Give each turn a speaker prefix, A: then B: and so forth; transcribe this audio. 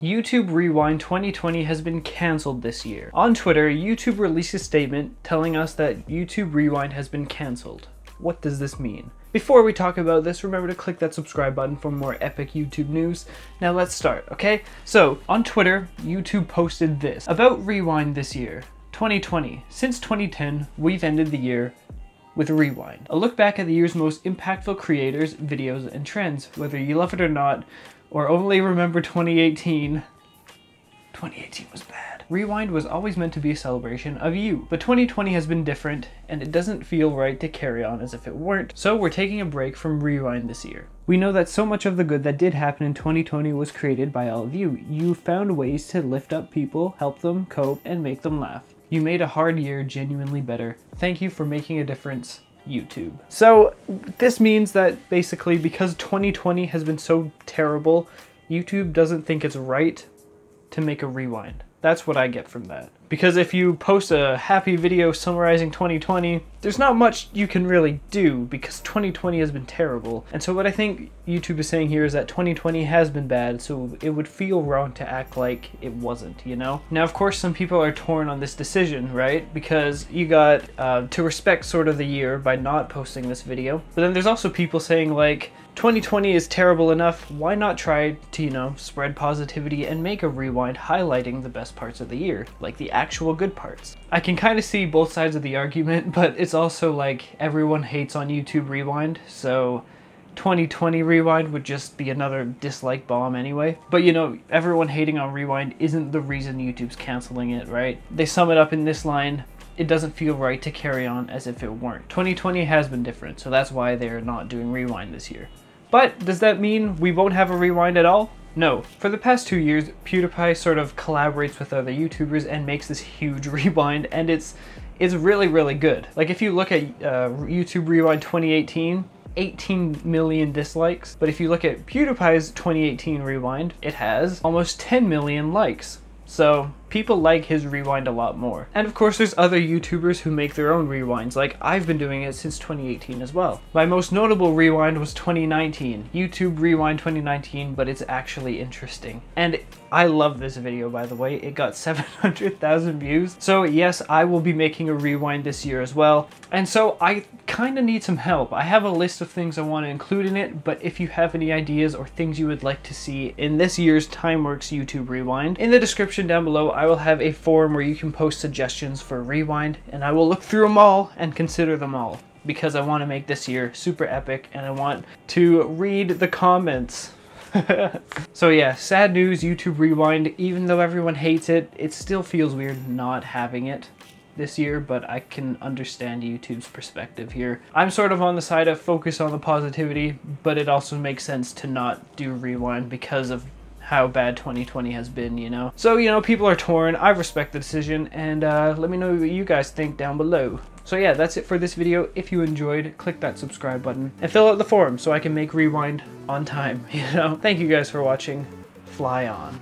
A: YouTube Rewind 2020 has been cancelled this year. On Twitter, YouTube released a statement telling us that YouTube Rewind has been cancelled. What does this mean? Before we talk about this, remember to click that subscribe button for more epic YouTube news. Now let's start, okay? So, on Twitter, YouTube posted this about Rewind this year, 2020. Since 2010, we've ended the year with Rewind. A look back at the year's most impactful creators, videos, and trends. Whether you love it or not, or only remember 2018, 2018 was bad. Rewind was always meant to be a celebration of you, but 2020 has been different, and it doesn't feel right to carry on as if it weren't. So we're taking a break from Rewind this year. We know that so much of the good that did happen in 2020 was created by all of you. You found ways to lift up people, help them cope, and make them laugh. You made a hard year genuinely better. Thank you for making a difference, YouTube. So this means that basically because 2020 has been so terrible, YouTube doesn't think it's right to make a rewind. That's what I get from that. Because if you post a happy video summarizing 2020, there's not much you can really do because 2020 has been terrible. And so what I think YouTube is saying here is that 2020 has been bad, so it would feel wrong to act like it wasn't, you know? Now, of course, some people are torn on this decision, right? Because you got to respect sort of the year by not posting this video. But then there's also people saying like, 2020 is terrible enough, why not try to, you know, spread positivity and make a rewind highlighting the best parts of the year, like the actual good parts. I can kind of see both sides of the argument, but it's also like everyone hates on YouTube Rewind, so 2020 Rewind would just be another dislike bomb anyway. But you know, everyone hating on Rewind isn't the reason YouTube's canceling it, right? They sum it up in this line: it doesn't feel right to carry on as if it weren't. 2020 has been different, so that's why they're not doing Rewind this year. But does that mean we won't have a rewind at all? No. For the past 2 years, PewDiePie sort of collaborates with other YouTubers and makes this huge rewind, and it's really, really good. Like if you look at YouTube Rewind 2018, 18 million dislikes. But if you look at PewDiePie's 2018 rewind, it has almost 10 million likes. So people like his rewind a lot more. And of course there's other YouTubers who make their own rewinds, like I've been doing it since 2018 as well. My most notable rewind was 2019, YouTube Rewind 2019, but it's actually interesting. And I love this video, by the way. It got 700,000 views. So yes, I will be making a rewind this year as well. And so I kind of need some help. I have a list of things I want to include in it, but if you have any ideas or things you would like to see in this year's Timeworks YouTube Rewind, in the description down below I will have a forum where you can post suggestions for a rewind, and I will look through them all and consider them all, because I want to make this year super epic and I want to read the comments. So yeah, sad news, YouTube Rewind. Even though everyone hates it, it still feels weird not having it this year, but I can understand YouTube's perspective here. I'm sort of on the side of focus on the positivity, but it also makes sense to not do Rewind because of how bad 2020 has been, you know? So, you know, people are torn. I respect the decision, and let me know what you guys think down below. So yeah, that's it for this video. If you enjoyed, click that subscribe button and fill out the forum so I can make Rewind on time, you know? Thank you guys for watching. Fly on.